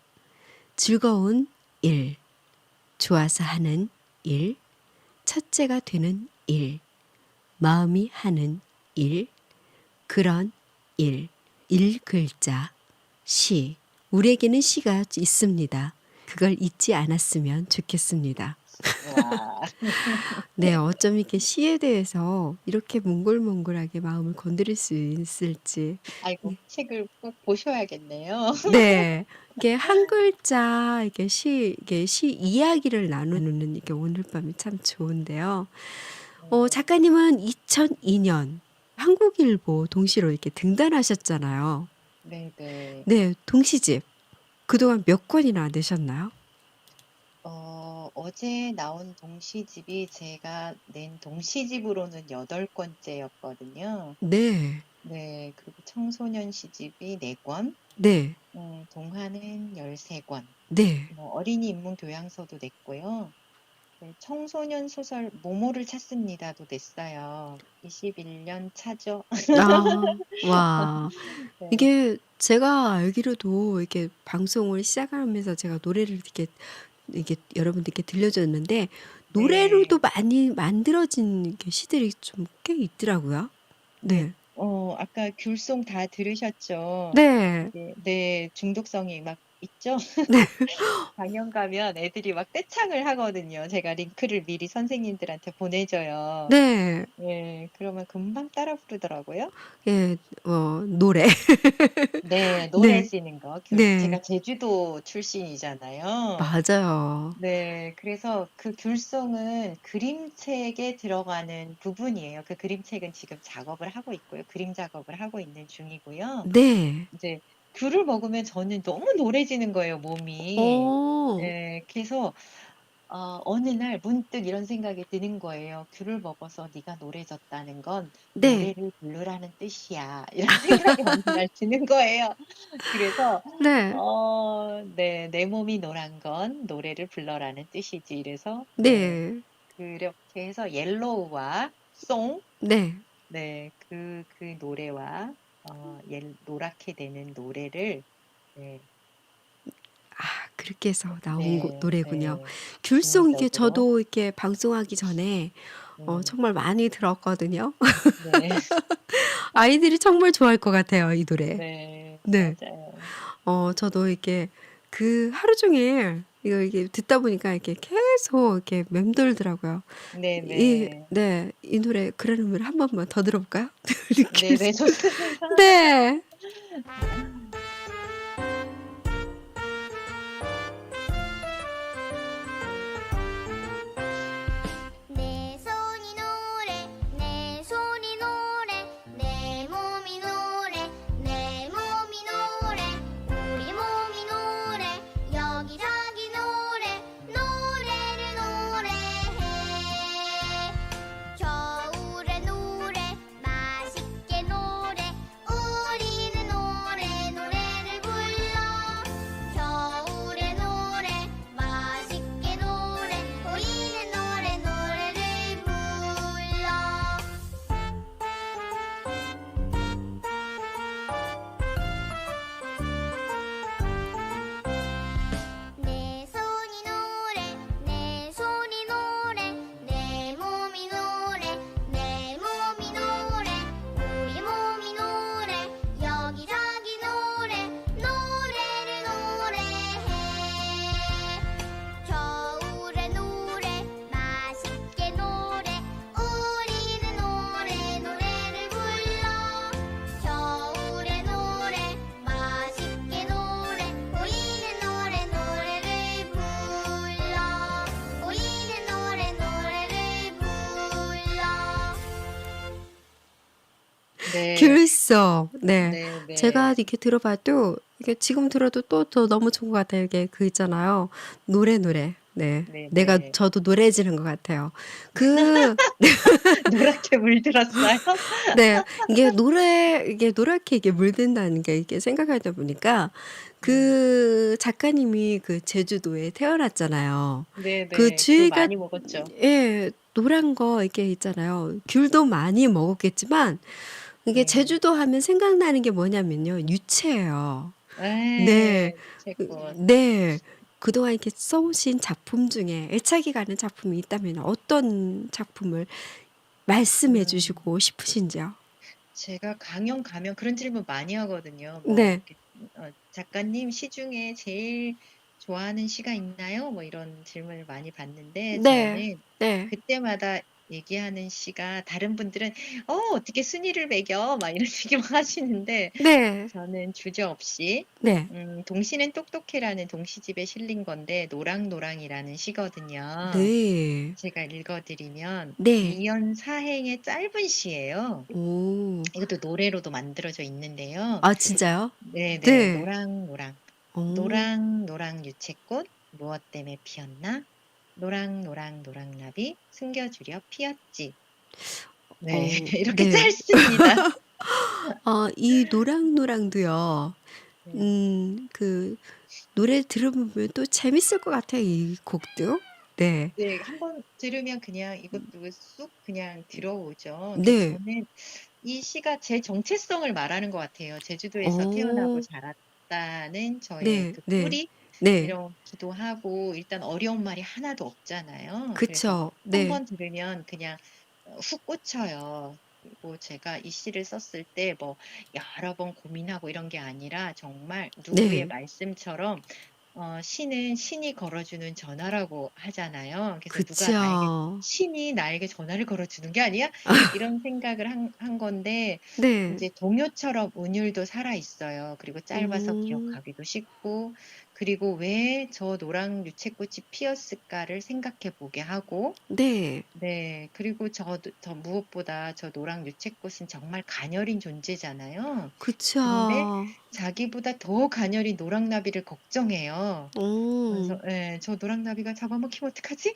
즐거운 일, 좋아서 하는 일, 첫째가 되는 일, 마음이 하는 일, 그런 일, 글자, 시. 우리에게는 시가 있습니다. 그걸 잊지 않았으면 좋겠습니다. 와, 네, 어쩜 이렇게 시에 대해서 이렇게 몽글몽글하게 마음을 건드릴 수 있을지. 아이고, 책을 꼭 보셔야겠네요. 네, 이게 한 글자, 이게 시 이야기를 나누는 이게 오늘 밤이 참 좋은데요. 작가님은 2002년 한국일보 동시로 이렇게 등단하셨잖아요. 네, 네. 네, 동시집. 그동안 몇 권이나 내셨나요? 어제 나온 동시집이 제가 낸 동시집으로는 8권째였거든요. 네, 네, 그리고 청소년 시집이 4권, 네, 동화는 13권, 네. 뭐 어린이 인문 교양서도 냈고요. 네, 청소년 소설 모모를 찾습니다도 냈어요. 21년 차죠? 아, 와. 네, 이게 제가 알기로도 이렇게 방송을 시작하면서 제가 노래를 이렇게 여러분들께 들려줬는데 노래로도 네, 많이 만들어진 이렇게 시들이 좀 꽤 있더라고요. 네. 네. 아까 귤송 다 들으셨죠? 네. 이게, 네, 중독성이 막 있죠? 네. 강연 가면 애들이 막 떼창을 하거든요. 제가 링크를 미리 선생님들한테 보내줘요. 네. 예, 그러면 금방 따라 부르더라고요. 예, 노래. 네, 노래 네. 지는 거. 네. 제가 제주도 출신이잖아요. 맞아요. 네, 그래서 그 귤송은 그림책에 들어가는 부분이에요. 그 그림책은 지금 작업을 하고 있고요. 그림 작업을 하고 있는 중이고요. 네. 이제 귤을 먹으면 저는 너무 노래지는 거예요, 몸이. 어, 네, 그래서 어느 날 문득 이런 생각이 드는 거예요. 귤을 먹어서 네가 노래졌다는 건 네. 노래를 부르라는 뜻이야. 이런 생각이 어느 날 드는 거예요. 그래서 네. 네, 내 몸이 노란 건 노래를 불러라는 뜻이지. 이래서 네, 네. 그렇게 해서 옐로우와 송, 네. 네, 그 노래와 노랗게 되는 노래를 네, 아, 그렇게 해서 나온 네, 노래군요. 네, 귤송 이게 중의적으로 저도 이렇게 방송하기 전에 음, 정말 많이 들었거든요. 네, 아이들이 정말 좋아할 것 같아요, 이 노래. 네, 네. 맞아요. 저도 이렇게 그 하루 종일 이게 듣다 보니까 이렇게 계속 이렇게 맴돌더라고요. 네, 네, 네, 이 노래 그러는 노래 한 번만 더 들어볼까요? 느낌 네, 네, 있어. 좋습니다. 네. 내 손이 노래 내 손이 노래 내 몸이 노래 내 몸이 노래 우리 몸이 노래 여기저기 노래 노래를 노래해 겨울에 노래 맛있게 노래 우리는 노래 노래를 불러 겨울에 노래 맛있게 노래 우리는 노래 노래를 불러 내 손이 노래 내 손이 노래 내 몸이 노래 내 몸이 노래 우리 몸이 노래 여기저기 노래 노래를 노래해 겨울에 노래 맛있게 노래 우리는 노래 노래를 불러 겨울에 노래 맛있게 노래 우리는 노래 노래를 불러 우리는 노래 노래를 불러 네, 귤송. 네. 네, 제가 네, 이렇게 들어봐도 이게 지금 들어도 또 더 너무 좋은 것 같아요. 이게 그 있잖아요. 노래. 네. 네, 네. 저도 노래해지는 것 같아요. 그, 노랗게 물들었어요? 네. 이게 노랗게 이게 물든다는 게 이게 생각하다 보니까 네, 그 작가님이 그 제주도에 태어났잖아요. 네, 그 네. 귤 주위가, 많이 먹었죠. 예, 노란 거 이게 있잖아요. 귤도 많이 먹었겠지만 이게 네, 제주도 하면 생각나는 게 뭐냐면요. 유채예요. 네. 네, 유채꽃. 네. 그동안 이렇게 써오신 작품 중에 애착이 가는 작품이 있다면 어떤 작품을 말씀해 음, 주시고 싶으신지요? 제가 강연 가면 그런 질문 많이 하거든요. 뭐, 네. 이렇게, 작가님 시 중에 제일 좋아하는 시가 있나요? 뭐 이런 질문을 많이 받는데, 네. 저는 네. 그때마다 얘기하는 시가 다른 분들은, 어떻게 순위를 매겨? 막 이런 얘기 막 하시는데, 네. 저는 주저없이 네. 동시는 똑똑해라는 동시집에 실린 건데 노랑노랑이라는 시거든요. 네. 제가 읽어드리면 네. 이연사행의 짧은 시예요. 오. 이것도 노래로도 만들어져 있는데요. 아, 진짜요? 네네, 네. 노랑노랑. 오. 노랑노랑 유채꽃 무엇 때문에 피었나? 노랑노랑 노랑나비 숨겨주려 피었지. 네, 이렇게 네. 짧습니다. 이 노랑노랑도요. 네. 그 노래 들어보면 또 재밌을 것 같아요, 이 곡도. 네. 네, 한번 들으면 그냥 이것도 쑥 그냥 들어오죠. 근데 네. 저는 이 시가 제 정체성을 말하는 것 같아요. 제주도에서 태어나고 어. 자랐다는 저의 네. 그 네. 뿌리 네. 이러기도 하고 일단 어려운 말이 하나도 없잖아요. 그래서 그쵸. 네. 한번 들으면 그냥 훅 꽂혀요. 그리고 제가 이 시를 썼을 때 뭐 여러 번 고민하고 이런 게 아니라 정말 누구의 네. 말씀처럼 시는 신이 걸어주는 전화라고 하잖아요. 그래서 그쵸. 신이 나에게 전화를 걸어주는 게 아니야? 이런 생각을 한 건데, 네. 이제 동요처럼 운율도 살아 있어요. 그리고 짧아서 음. 기억하기도 쉽고, 그리고 왜 저 노랑 유채꽃이 피었을까를 생각해 보게 하고, 네. 네, 그리고 저 무엇보다 저 노랑 유채꽃은 정말 가녀린 존재잖아요. 근데 그쵸. 자기보다 더 가녀린 노랑나비를 걱정해요. 그래서 오. 저 노랑나비가 잡아먹히면 어떡하지?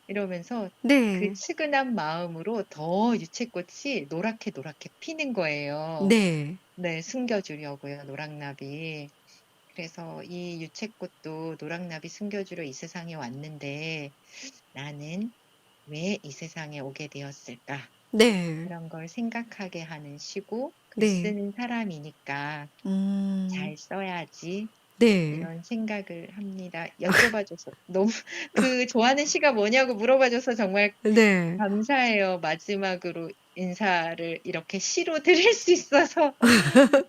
이러면서 그 네. 측은한 마음으로 더 유채꽃이 노랗게 노랗게 피는 거예요. 네. 네, 숨겨주려고요, 노랑나비. 그래서 이 유채꽃도 노랑나비 숨겨주려 이 세상에 왔는데 나는 왜 이 세상에 오게 되었을까? 네. 그런 걸 생각하게 하는 시고 글 네. 쓰는 사람이니까 음. 잘 써야지 네. 이런 생각을 합니다. 여쭤봐줘서 너무 좋아하는 시가 뭐냐고 물어봐줘서 정말 네. 감사해요. 마지막으로 인사를 이렇게 시로 드릴 수 있어서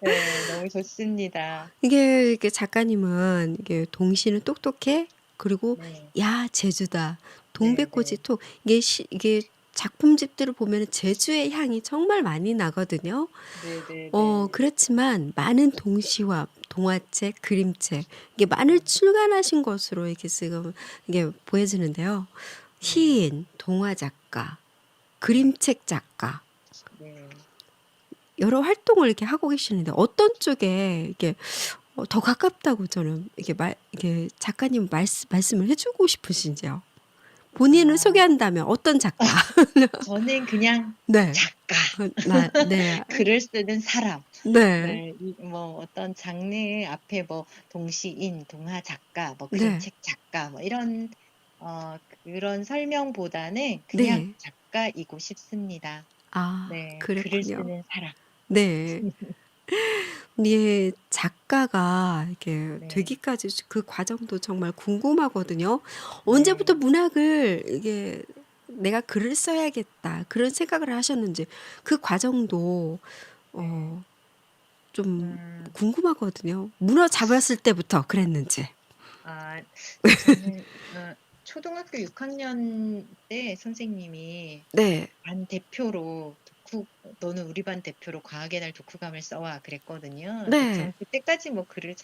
네, 너무 좋습니다. 이게 작가님은 이게 동시는 똑똑해. 그리고 네, 야, 제주다. 네, 동백꽃이 네, 톡. 이게 작품집들을 보면 제주의 향이 정말 많이 나거든요. 네, 네, 네. 그렇지만 많은 동시와 동화책, 그림책, 이게 많이 출간하신 것으로 이렇게 지금 이게 보여지는데요. 시인, 동화 작가, 그림책 작가, 네. 여러 활동을 이렇게 하고 계시는데 어떤 쪽에 이게 더 가깝다고 저는 이게 작가님 말씀을 해주고 싶으신지요? 본인을 아, 소개한다면 어떤 작가? 저는 그냥 네, 작가, 네, 글을 쓰는 사람. 네, 네, 뭐 어떤 장르 앞에 뭐 동시인, 동화 작가, 뭐 네, 그림책 작가, 뭐 이런 그런 설명보다는 그냥 네. 작가이고 싶습니다. 아, 네, 글을 그랬군요. 쓰는 사람. 네. 예, 작가가 이렇게 네, 되기까지 그 과정도 정말 궁금하거든요. 언제부터 네. 문학을 이게 내가 글을 써야겠다 그런 생각을 하셨는지 그 과정도 네. 어, 좀 음, 궁금하거든요. 문어 잡았을 때부터 그랬는지. 아, 저는 초등학교 6학년 때 선생님이 네, 반 대표로 너는 우리 반 대표로 과학의 날 독후감을 써와 그랬거든요. 네, 전 그때까지 뭐 글을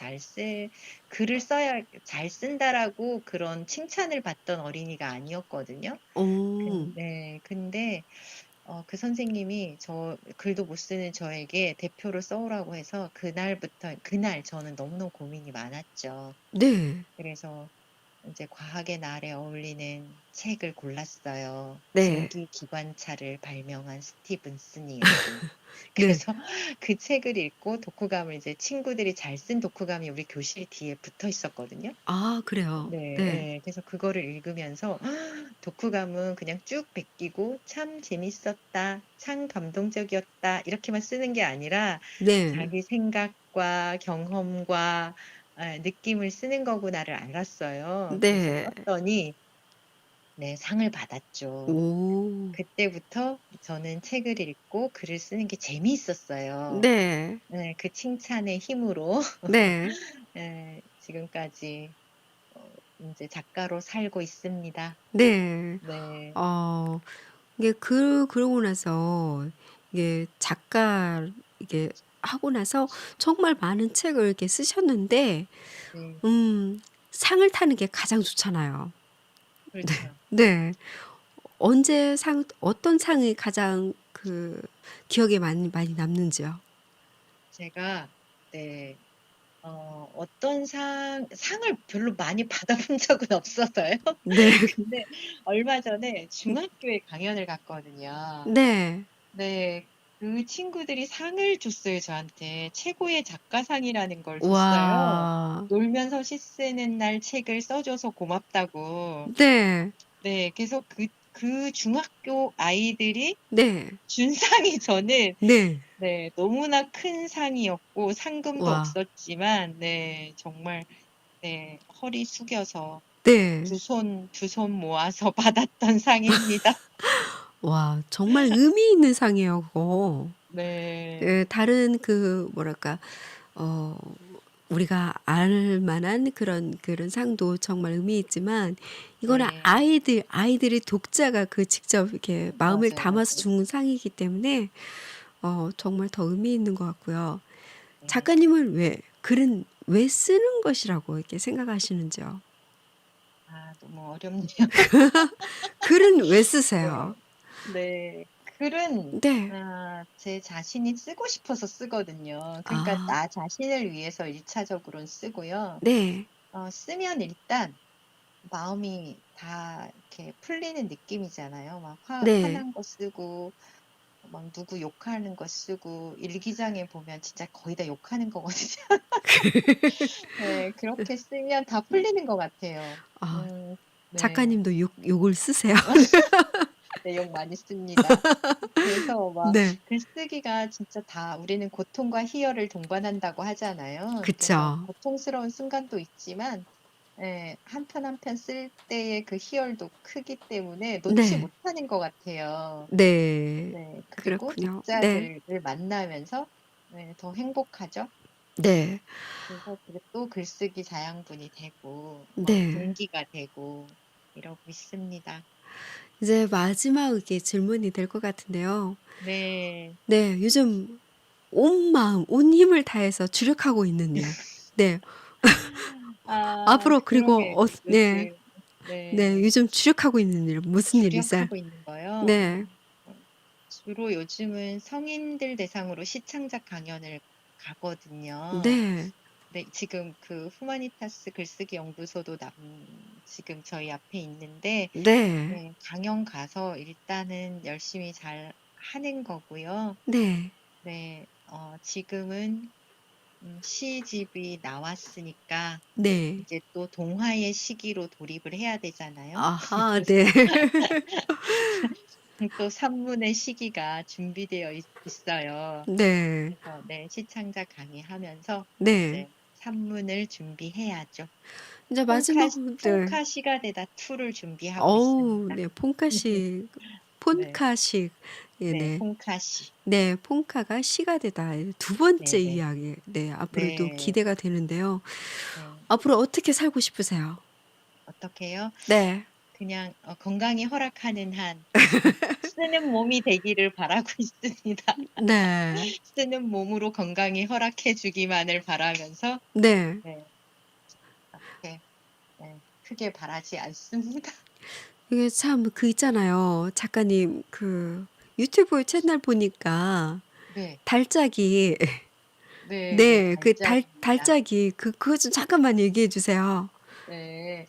써야 잘 쓴다라고 그런 칭찬을 받던 어린이가 아니었거든요. 오, 근데 그 선생님이 글도 못 쓰는 저에게 대표로 써오라고 해서 그날 저는 너무너무 고민이 많았죠. 네, 그래서 이제 과학의 날에 어울리는 책을 골랐어요. 네, 증기기관차를 발명한 스티븐슨이라고. 네. 그래서 그 책을 읽고 독후감을 이제 친구들이 잘 쓴 독후감이 우리 교실 뒤에 붙어 있었거든요. 아, 그래요. 네, 네, 네. 그래서 그거를 읽으면서 독후감은 그냥 쭉 베끼고 참 재밌었다, 참 감동적이었다 이렇게만 쓰는 게 아니라 네, 자기 생각과 경험과 느낌을 쓰는 거구나를 알았어요. 그래서 네. 썼더니 네, 상을 받았죠. 오, 그때부터 저는 책을 읽고 글을 쓰는 게 재미있었어요. 네, 네, 그 칭찬의 힘으로 네, 지금까지 이제 작가로 살고 있습니다. 네. 네, 어, 그러고 나서, 이게 이게 하고 나서 정말 많은 책을 이렇게 쓰셨는데, 네, 음, 상을 타는 게 가장 좋잖아요. 그렇죠. 네. 어떤 상이 가장 기억에 많이 남는지요? 제가 네, 어떤 상을 별로 많이 받아본 적은 없어서요. 네, 근데 얼마 전에 중학교에 강연을 갔거든요. 네. 네, 그 친구들이 상을 줬어요, 저한테. 최고의 작가상이라는 걸 줬어요. 와, 놀면서 시 쓰는 날 책을 써줘서 고맙다고. 네, 네, 그래서 그 중학교 아이들이 네, 준 상이 저는 네. 네, 너무나 큰 상이었고 상금도 와, 없었지만 네, 정말 네, 허리 숙여서 네. 두 손 모아서 받았던 상입니다. 와, 정말 의미 있는 상이에요, 그거. 네, 다른 뭐랄까, 어, 우리가 알 만한 그런 상도 정말 의미 있지만, 이거는 네, 아이들이 독자가 직접 이렇게 마음을 맞아요, 담아서 맞아요. 준 상이기 때문에, 정말 더 의미 있는 것 같고요. 네. 작가님은 글은 왜 쓰는 것이라고 이렇게 생각하시는지요? 아, 너무 어렵네요. 글은 왜 네, 쓰세요? 네. 글은 네. 제 자신이 쓰고 싶어서 쓰거든요. 그러니까 아, 나 자신을 위해서 1차적으로는 쓰고요. 네. 쓰면 일단 마음이 다 이렇게 풀리는 느낌이잖아요. 막 네. 화난 거 쓰고, 막 누구 욕하는 거 쓰고, 일기장에 보면 진짜 거의 다 욕하는 거거든요. 네, 그렇게 쓰면 다 풀리는 것 같아요. 아, 네. 작가님도 욕을 쓰세요? 네, 욕 많이 씁니다. 그래서 막 네. 글쓰기가 진짜 다 우리는 고통과 희열을 동반한다고 하잖아요. 그래서 그쵸. 고통스러운 순간도 있지만 예, 한 편 한 편 쓸 때의 그 희열도 크기 때문에 놓지 네. 못하는 것 같아요. 네. 네, 그리고 그렇군요. 네. 독자들을 만나면서 네, 더 행복하죠. 네. 그래서 그게 또 글쓰기 자양분이 되고 네. 동기가 되고 이러고 있습니다. 이제 마지막에 질문이 될 것 같은데요. 네. 네. 요즘 온 마음, 온 힘을 다해서 주력하고 있는 일. 네. 아, 앞으로 그리고 그러게 네. 요즘 네. 네, 요즘 주력하고 있는 일 무슨 일이세요? 주력하고 있는 거요. 네. 주로 요즘은 성인들 대상으로 시창작 강연을 가거든요. 네. 네, 지금 그 후마니타스 글쓰기 연구소도 지금 저희 앞에 있는데 네. 네, 강연 가서 일단은 열심히 잘 하는 거고요. 네. 네, 지금은 시집이 나왔으니까 네. 이제 또 동화의 시기로 돌입을 해야 되잖아요. 아하. 그래서 네. 또 산문의 시기가 준비되어 있어요. 네. 그래서 네, 시창작 강의하면서 네. 이제 산문을 준비해야죠. 이제 마지막 네. 폰카시가 되다 2를 준비하고 어우 있습니다. 네. 폰카식 네, 폰카식 예 네, 네. 폰카시. 네. 폰카가 시가 되다. 두 번째 네, 네, 이야기. 네. 앞으로도 네, 기대가 되는데요. 네. 앞으로 어떻게 살고 싶으세요? 어떻게요? 네. 그냥 건강이 허락하는 한 쓰는 몸이 되기를 바라고 있습니다. 네. 쓰는 몸으로 건강이 허락해 주기만을 바라면서 네. 네, 그렇게 네, 크게 바라지 않습니다. 이게 참 그 있잖아요. 작가님 그 유튜브 채널 보니까 네, 달짝이 네, 네, 네. 그 달짝입니다. 달짝이 그거 좀 잠깐만 얘기해 주세요. 네.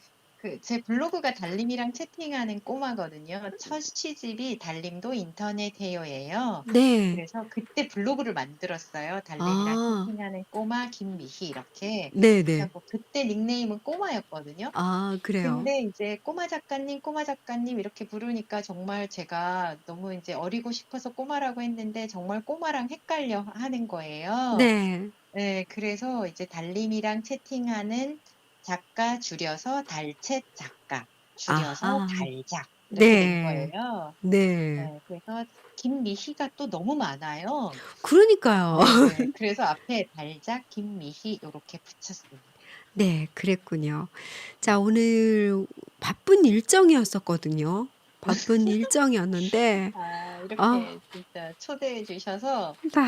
제 블로그가 달님이랑 채팅하는 꼬마거든요. 첫 시집이 달님도 인터넷해요예요. 네. 그래서 그때 블로그를 만들었어요. 달님이랑 아. 채팅하는 꼬마 김미희 이렇게. 네네. 그래갖고 그때 닉네임은 꼬마였거든요. 아 그래요. 근데 이제 꼬마 작가님 이렇게 부르니까 정말 제가 너무 이제 어리고 싶어서 꼬마라고 했는데 정말 꼬마랑 헷갈려 하는 거예요. 네. 네, 그래서 이제 달님이랑 채팅하는 작가 줄여서 달챗 작가 줄여서 아하. 달작 이렇게 된 네. 거예요. 네. 네, 그래서 김미희가 또 너무 많아요. 그러니까요. 네, 그래서 앞에 달작 김미희 요렇게 붙였습니다. 네. 그랬군요. 자 네. 오늘 바쁜 일정이었었거든요. 바쁜 일정이었는데 아, 아 이렇게 진짜 초대해 주셔서 다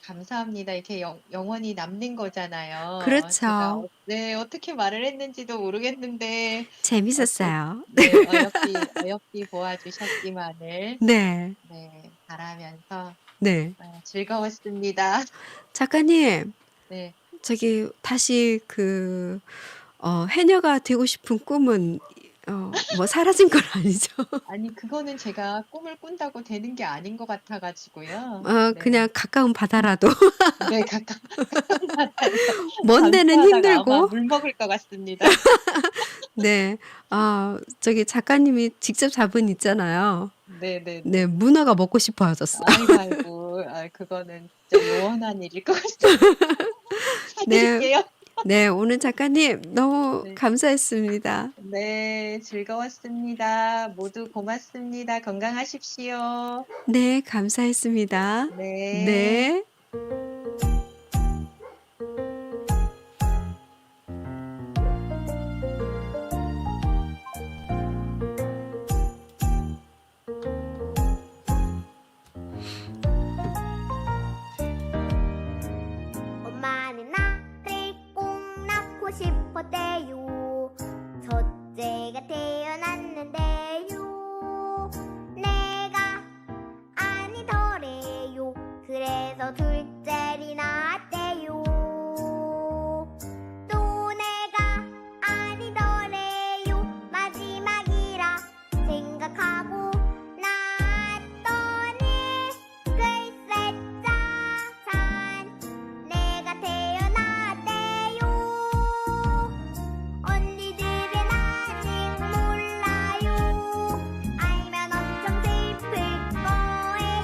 감사합니다. 이렇게 영원히 남는 거잖아요. 제가 그렇죠. 네, 어떻게 말을 했는지도 모르겠는데 또 재밌었어요. 네, 어여삐 보아 주셨기만을 네. 네, 바라면서 네. 즐거웠습니다. 작가님 네. 저기 다시 해녀가 되고 싶은 꿈은 뭐 사라진 건 아니죠? 아니, 그거는 제가 꿈을 꾼다고 되는 게 아닌 것 같아 가지고요. 그냥 네. 가까운 바다라도 네, 가까운 바다에서 먼 데는 잠수하다가 아마 힘들고 물 먹을 것 같습니다. 네. 저기 작가님이 직접 잡은 있잖아요. 네. 네네네. 문어가 먹고 싶어 하셨어. 아이고. 그거는 진짜 요원한 일일 것 같습니다. 네. 사드릴게요. 네. 오늘 작가님 너무 네. 감사했습니다. 네, 즐거웠습니다. 모두 고맙습니다. 건강하십시오. 네. 감사했습니다. 네. 네. 엄마는 나를 꼭 낳고 싶었대요. 첫째가 태어났는데요. 내가 아니더래요. 그래서 둘째를 낳았대요. 또 내가 아니더래요. 마지막이라 생각하고 낳았더니 글쎄 짜잔 내가 태어났대요. 언니들은 아직 몰라요. 알면 엄청 슬플 거예요.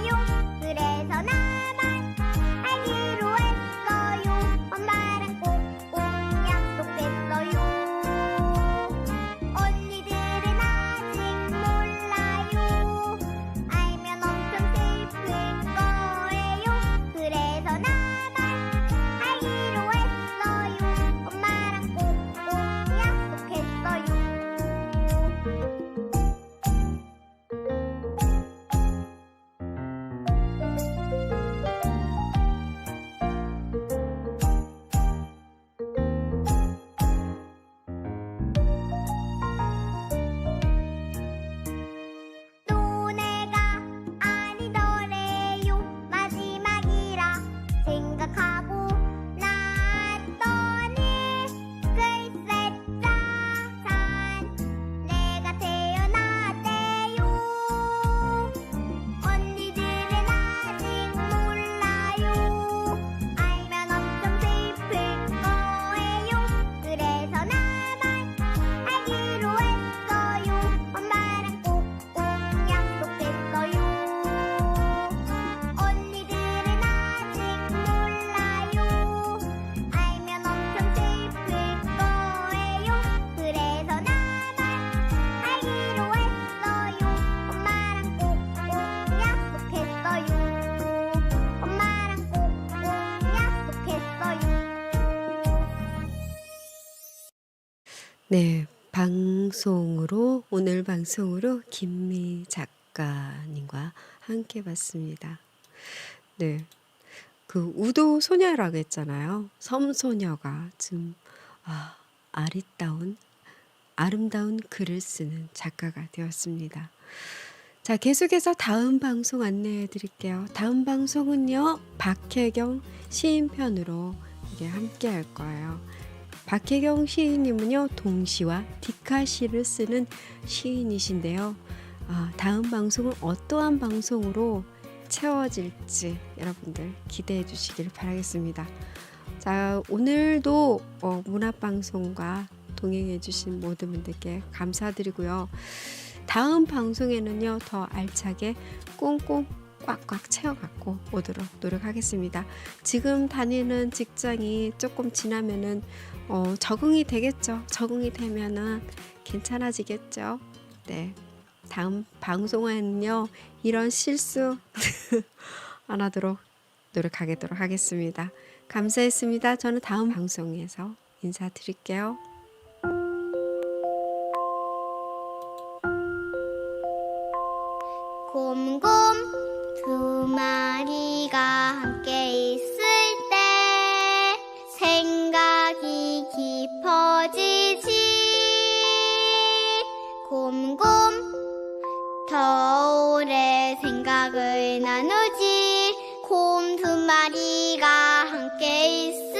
네, 방송으로 오늘 방송으로 김미 작가님과 함께 봤습니다. 네, 그 우도 소녀라고 했잖아요. 섬소녀가 좀 아름다운 글을 쓰는 작가가 되었습니다. 자, 계속해서 다음 방송 안내해 드릴게요. 다음 방송은요, 박혜경 시인편으로 이게 함께 할 거예요. 박혜경 시인님은요, 동시와 디카시를 쓰는 시인이신데요. 다음 방송은 어떠한 방송으로 채워질지 여러분들 기대해 주시길 바라겠습니다. 자, 오늘도 문화방송과 동행해 주신 모든 분들께 감사드리고요. 다음 방송에는요, 더 알차게 꽁꽁 꽉꽉 채워갖고 오도록 노력하겠습니다. 지금 다니는 직장이 조금 지나면은 적응이 되겠죠. 적응이 되면은 괜찮아지겠죠. 네, 다음 방송에는요, 이런 실수 안 하도록 노력하도록 하겠습니다. 감사했습니다. 저는 다음 방송에서 인사드릴게요. 곰곰 두 마리가 함께 있을 때 생각이 깊어지지. 곰곰 더 오래 생각을 나누지. 곰 두 마리가 함께 있을